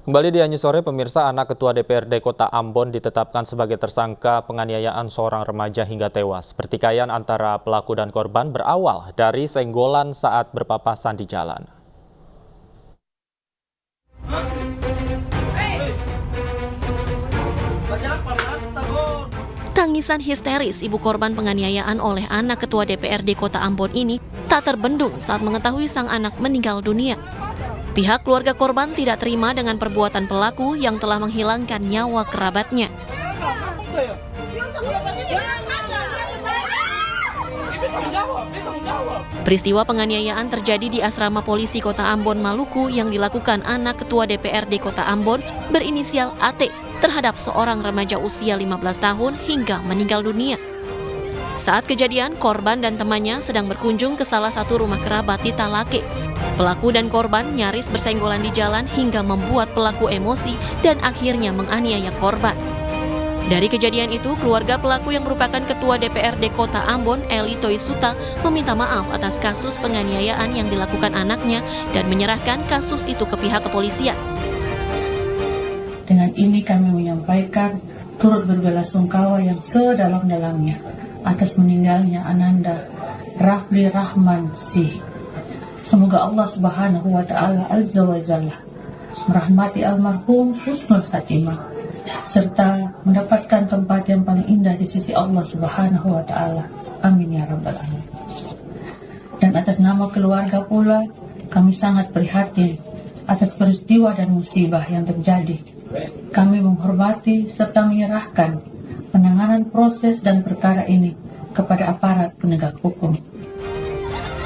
Kembali di Anyi Sore, pemirsa, anak Ketua DPRD Kota Ambon ditetapkan sebagai tersangka penganiayaan seorang remaja hingga tewas. Pertikaian antara pelaku dan korban berawal dari senggolan saat berpapasan di jalan. Tangisan histeris ibu korban penganiayaan oleh anak Ketua DPRD Kota Ambon ini tak terbendung saat mengetahui sang anak meninggal dunia. Pihak keluarga korban tidak terima dengan perbuatan pelaku yang telah menghilangkan nyawa kerabatnya. Peristiwa penganiayaan terjadi di asrama polisi Kota Ambon, Maluku yang dilakukan anak Ketua DPRD Kota Ambon berinisial AT terhadap seorang remaja usia 15 tahun hingga meninggal dunia. Saat kejadian, korban dan temannya sedang berkunjung ke salah satu rumah kerabat di Talake. Pelaku dan korban nyaris bersenggolan di jalan hingga membuat pelaku emosi dan akhirnya menganiaya korban. Dari kejadian itu, keluarga pelaku yang merupakan Ketua DPRD Kota Ambon, Eli Toisuta, meminta maaf atas kasus penganiayaan yang dilakukan anaknya dan menyerahkan kasus itu ke pihak kepolisian. Dengan ini kami menyampaikan turut berbelasungkawa yang sedalam-dalamnya atas meninggalnya Ananda Rafli Rahman Sih. Semoga Allah Subhanahu wa Ta'ala Azza wa Jalla merahmati almarhum husnul khatimah serta mendapatkan tempat yang paling indah di sisi Allah Subhanahu wa Ta'ala. Amin ya rabbal alamin. Dan atas nama keluarga pula kami sangat prihatin atas peristiwa dan musibah yang terjadi. Kami menghormati serta menyerahkan penanganan proses dan perkara ini kepada aparat penegak hukum.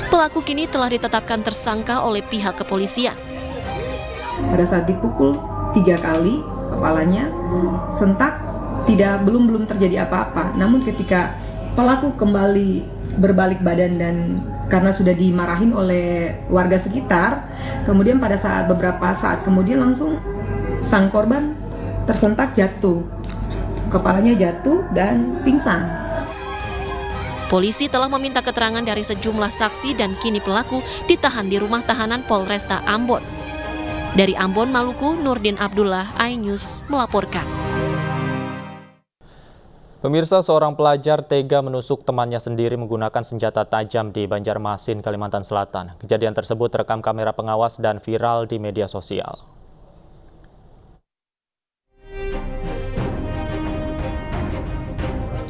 Pelaku kini telah ditetapkan tersangka oleh pihak kepolisian. Pada saat dipukul 3 kali kepalanya, sentak, belum terjadi apa-apa. Namun ketika pelaku kembali berbalik badan dan karena sudah dimarahin oleh warga sekitar, kemudian pada beberapa saat kemudian langsung sang korban tersentak jatuh. Kepalanya jatuh dan pingsan. Polisi telah meminta keterangan dari sejumlah saksi dan kini pelaku ditahan di rumah tahanan Polresta Ambon. Dari Ambon, Maluku, Nurdin Abdullah, iNews melaporkan. Pemirsa, seorang pelajar tega menusuk temannya sendiri menggunakan senjata tajam di Banjarmasin, Kalimantan Selatan. Kejadian tersebut terekam kamera pengawas dan viral di media sosial.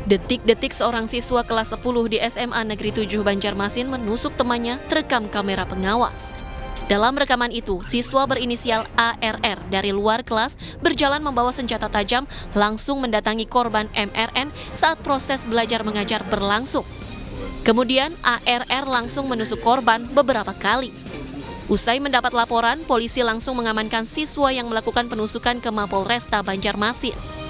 Detik-detik seorang siswa kelas 10 di SMA Negeri 7 Banjarmasin menusuk temannya terekam kamera pengawas. Dalam rekaman itu, siswa berinisial ARR dari luar kelas berjalan membawa senjata tajam langsung mendatangi korban MRN saat proses belajar mengajar berlangsung. Kemudian ARR langsung menusuk korban beberapa kali. Usai mendapat laporan, polisi langsung mengamankan siswa yang melakukan penusukan ke Mapolresta Banjarmasin.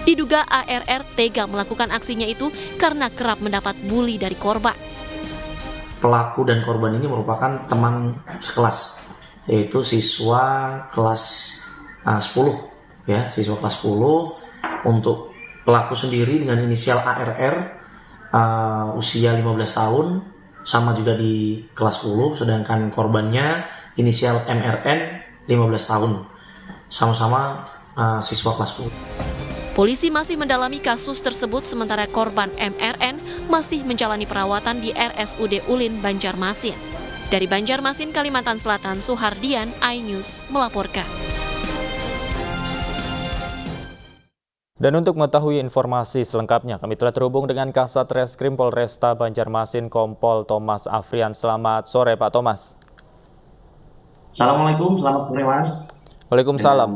Diduga ARR tega melakukan aksinya itu karena kerap mendapat bully dari korban. Pelaku dan korban ini merupakan teman sekelas, yaitu siswa kelas 10, ya, siswa kelas 10. Untuk pelaku sendiri dengan inisial ARR, usia 15 tahun, sama juga di kelas 10, sedangkan korbannya inisial MRN, 15 tahun, sama-sama siswa kelas 10. Polisi masih mendalami kasus tersebut sementara korban MRN masih menjalani perawatan di RSUD Ulin, Banjarmasin. Dari Banjarmasin, Kalimantan Selatan, Suhardian, iNews melaporkan. Dan untuk mengetahui informasi selengkapnya, kami telah terhubung dengan Kasat Reskrim Polresta Banjarmasin, Kompol Thomas Afrian. Selamat sore, Pak Thomas. Assalamualaikum, selamat sore, Mas. Waalaikumsalam.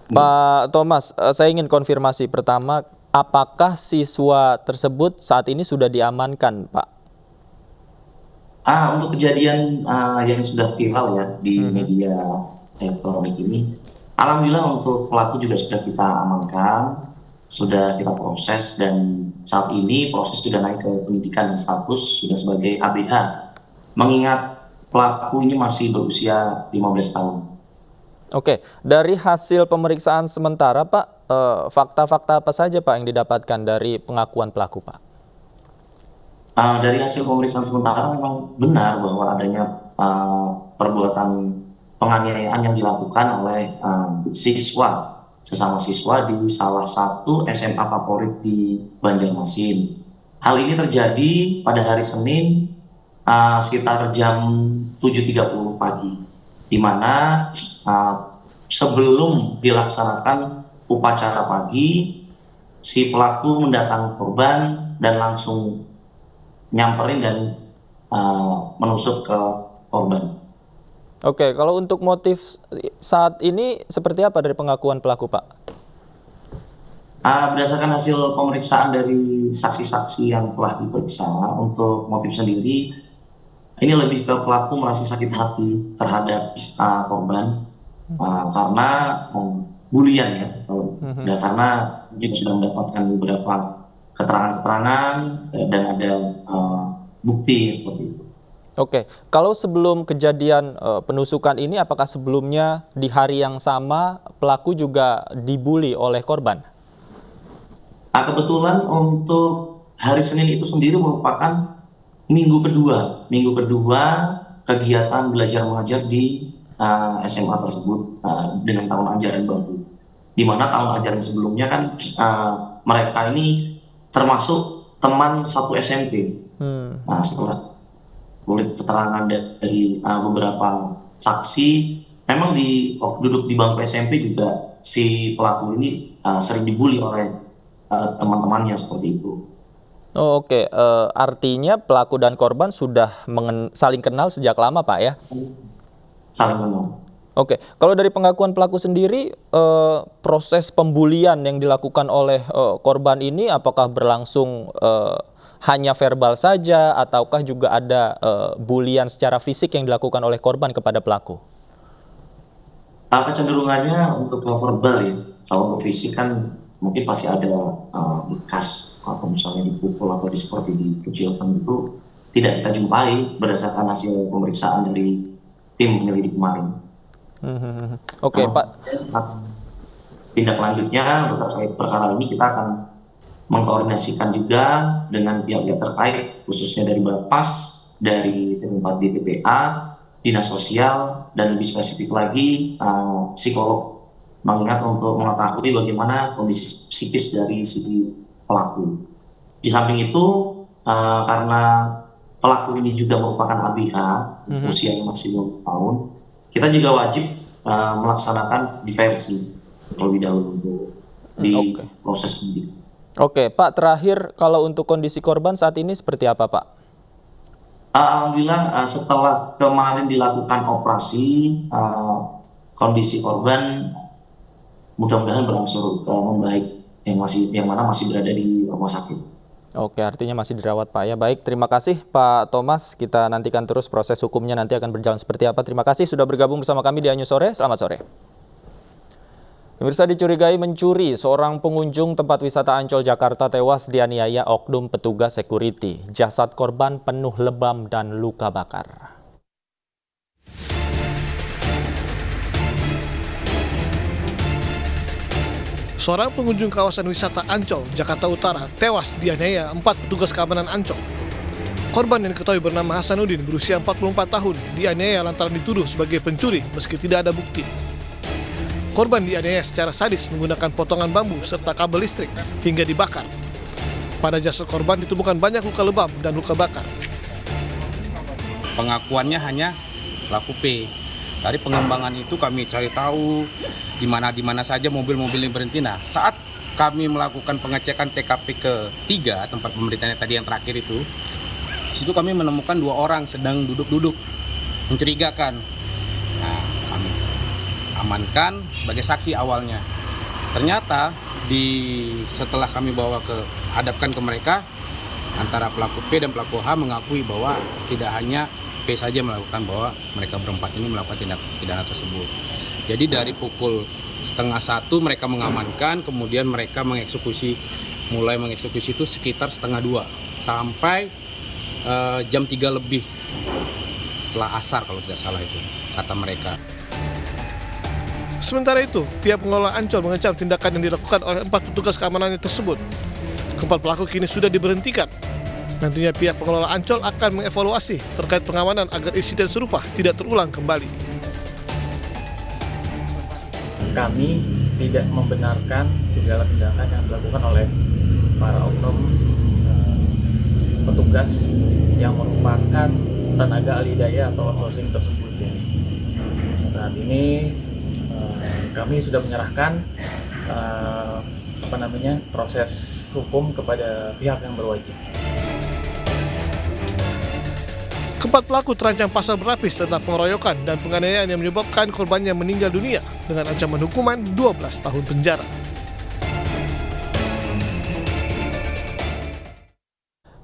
Pak Thomas, saya ingin konfirmasi pertama, apakah siswa tersebut saat ini sudah diamankan, Pak? Untuk kejadian yang sudah viral ya di media elektronik ini, alhamdulillah untuk pelaku juga sudah kita amankan, sudah kita proses dan saat ini proses sudah naik ke penyidikan dan status sudah sebagai ABH. Mengingat pelaku ini masih berusia 15 tahun. Oke, dari hasil pemeriksaan sementara, Pak, fakta-fakta apa saja, Pak, yang didapatkan dari pengakuan pelaku, Pak? Dari hasil pemeriksaan sementara memang benar bahwa adanya perbuatan penganiayaan yang dilakukan oleh sesama siswa di salah satu SMA favorit di Banjarmasin. Hal ini terjadi pada hari Senin sekitar jam 7.30 pagi, di mana sebelum dilaksanakan upacara pagi, si pelaku mendatangi korban dan langsung nyamperin dan menusuk ke korban. Oke, kalau untuk motif saat ini seperti apa dari pengakuan pelaku, Pak? Berdasarkan hasil pemeriksaan dari saksi-saksi yang telah diperiksa, untuk motif sendiri, ini lebih ke pelaku merasa sakit hati terhadap korban karena bulian ya, dan karena dia sudah mendapatkan beberapa keterangan-keterangan dan ada bukti seperti itu. Oke, kalau sebelum kejadian penusukan ini, apakah sebelumnya di hari yang sama pelaku juga dibully oleh korban? Kebetulan untuk hari Senin itu sendiri merupakan minggu kedua kegiatan belajar mengajar di SMA tersebut dengan tahun ajaran baru. Di mana tahun ajaran sebelumnya kan mereka ini termasuk teman satu SMP. Nah, setelah kulit keterangan dari beberapa saksi, memang waktu duduk di bangku SMP juga si pelaku ini sering dibully oleh teman-temannya seperti itu. Oh, oke. Artinya pelaku dan korban sudah saling kenal sejak lama, Pak ya? Saling kenal. Oke, kalau dari pengakuan pelaku sendiri, proses pembulian yang dilakukan oleh korban ini apakah berlangsung hanya verbal saja, ataukah juga ada bulian secara fisik yang dilakukan oleh korban kepada pelaku? Kecenderungannya untuk verbal ya. Kalau untuk fisik kan mungkin pasti ada bekas, atau misalnya dipukul atau seperti dikucilkan, itu tidak kita jumpai berdasarkan hasil pemeriksaan dari tim penyelidik kemarin. Oke, Pak. Tindak lanjutnya terkait perkara ini kita akan mengkoordinasikan juga dengan pihak-pihak terkait, khususnya dari Bapas, dari tim 4 di TPA, Dinas Sosial, dan lebih spesifik lagi psikolog, mengingat untuk mengetahui bagaimana kondisi psikis dari si pelaku. Di samping itu, karena pelaku ini juga merupakan ABH, usianya masih 20 tahun, kita juga wajib melaksanakan diversi terlebih dahulu untuk di proses penyidikan. Oke, Pak, terakhir kalau untuk kondisi korban saat ini seperti apa, Pak? Alhamdulillah setelah kemarin dilakukan operasi, kondisi korban mudah-mudahan berangsur membaik, yang mana masih berada di rumah sakit. Oke, artinya masih dirawat, Pak ya. Baik, terima kasih Pak Thomas. Kita nantikan terus proses hukumnya nanti akan berjalan seperti apa. Terima kasih sudah bergabung bersama kami di Anyus Sore. Selamat sore. Pemirsa, dicurigai mencuri, seorang pengunjung tempat wisata Ancol, Jakarta tewas dianiaya oknum petugas security. Jasad korban penuh lebam dan luka bakar. Seorang pengunjung kawasan wisata Ancol, Jakarta Utara, tewas dianiaya 4 petugas keamanan Ancol. Korban yang diketahui bernama Hasanuddin, berusia 44 tahun, dianiaya lantaran dituduh sebagai pencuri meski tidak ada bukti. Korban dianiaya secara sadis menggunakan potongan bambu serta kabel listrik hingga dibakar. Pada jasad korban ditemukan banyak luka lebam dan luka bakar. Pengakuannya hanya pelaku P. Dari pengembangan itu kami cari tahu di mana saja mobil-mobil yang berhenti. Nah, saat kami melakukan pengecekan TKP ketiga, tempat pemberitaannya tadi yang terakhir itu, di situ kami menemukan 2 orang sedang duduk-duduk mencurigakan. Nah, kami amankan sebagai saksi awalnya. Ternyata setelah kami hadapkan ke mereka, antara pelaku P dan pelaku H mengakui bahwa tidak hanya P saja melakukan, bahwa mereka berempat ini melakukan tindak pidana tersebut. Jadi dari pukul 12:30 mereka mengamankan, kemudian mereka mulai mengeksekusi itu sekitar 1:30 sampai jam 3 lebih setelah asar kalau tidak salah itu, kata mereka. Sementara itu, pihak pengelola Ancol mengecam tindakan yang dilakukan oleh 4 petugas keamanannya tersebut. Keempat pelaku kini sudah diberhentikan. Nantinya pihak pengelola Ancol akan mengevaluasi terkait pengamanan agar insiden serupa tidak terulang kembali. kami tidak membenarkan segala tindakan yang dilakukan oleh para oknum petugas yang merupakan tenaga ahli daya atau outsourcing tersebut ya. Saat ini kami sudah menyerahkan proses hukum kepada pihak yang berwajib. Keempat pelaku terancam pasal berlapis tentang pengeroyokan dan penganiayaan yang menyebabkan korbannya meninggal dunia dengan ancaman hukuman 12 tahun penjara.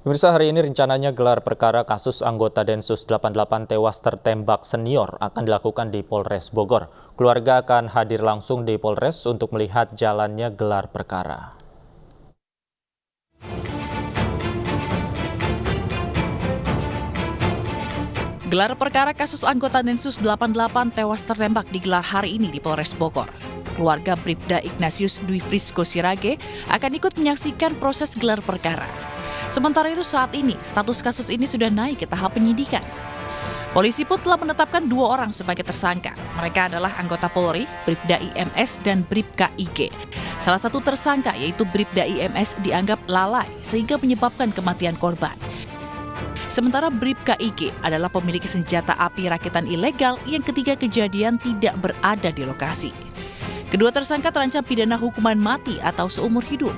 Pemirsa, hari ini rencananya gelar perkara kasus anggota Densus 88 tewas tertembak senior akan dilakukan di Polres Bogor. Keluarga akan hadir langsung di Polres untuk melihat jalannya gelar perkara. Gelar perkara kasus anggota Densus 88 tewas tertembak digelar hari ini di Polres Bogor. Keluarga Bribda Ignatius Dwi Frisco Sirage akan ikut menyaksikan proses gelar perkara. Sementara itu saat ini, status kasus ini sudah naik ke tahap penyidikan. Polisi pun telah menetapkan 2 orang sebagai tersangka. Mereka adalah anggota Polri, Bribda IMS, dan Bribka IG. Salah satu tersangka yaitu Bribda IMS dianggap lalai sehingga menyebabkan kematian korban. Sementara Bribka IG adalah pemilik senjata api rakitan ilegal yang ketika kejadian tidak berada di lokasi. Kedua tersangka terancam pidana hukuman mati atau seumur hidup.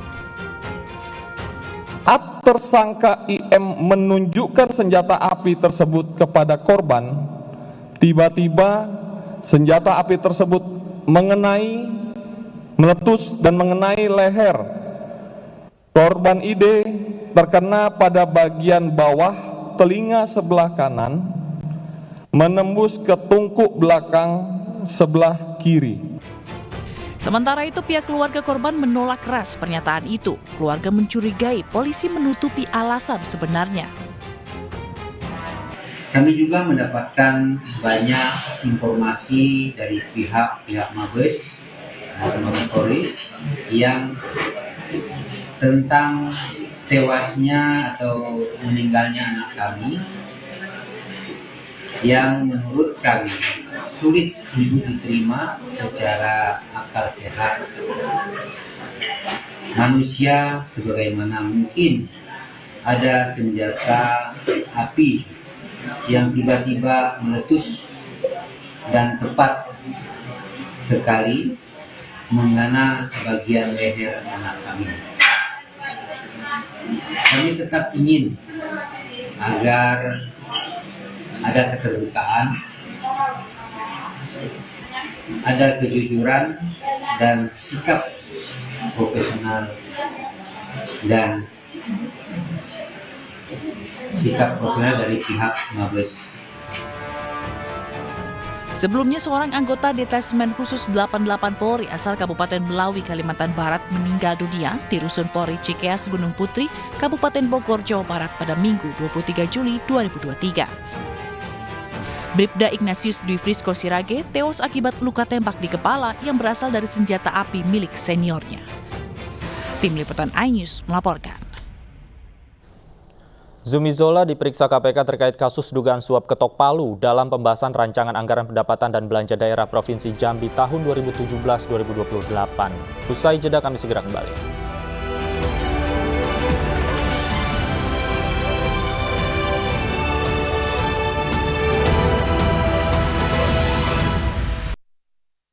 Tersangka IM menunjukkan senjata api tersebut kepada korban. Tiba-tiba senjata api tersebut meletus dan mengenai leher korban ID, terkena pada bagian bawah telinga sebelah kanan, menembus ke tungku belakang sebelah kiri. Sementara itu pihak keluarga korban menolak keras pernyataan itu. Keluarga mencurigai polisi menutupi alasan sebenarnya. Kami juga mendapatkan banyak informasi dari pihak Mabes Mabes Polri yang tentang tewasnya atau meninggalnya anak kami yang menurut kami sulit untuk diterima secara akal sehat. Manusia sebagaimana mungkin ada senjata api yang tiba-tiba meletus dan tepat sekali mengena bagian leher anak kami. Kami tetap ingin agar ada keterbukaan, ada kejujuran dan sikap profesional dari pihak Mabes. Sebelumnya seorang anggota Detasmen Khusus 88 Polri asal Kabupaten Melawi, Kalimantan Barat meninggal dunia di Rusun Polri Cikeas, Gunung Putri, Kabupaten Bogor, Jawa Barat pada Minggu 23 Juli 2023. Bribda Ignatius Dwi Frisco Sirage tewas akibat luka tembak di kepala yang berasal dari senjata api milik seniornya. Tim Liputan iNews melaporkan. Zumi Zola diperiksa KPK terkait kasus dugaan suap ketok palu dalam pembahasan rancangan anggaran pendapatan dan belanja daerah Provinsi Jambi tahun 2017-2028. Usai jeda kami segera kembali.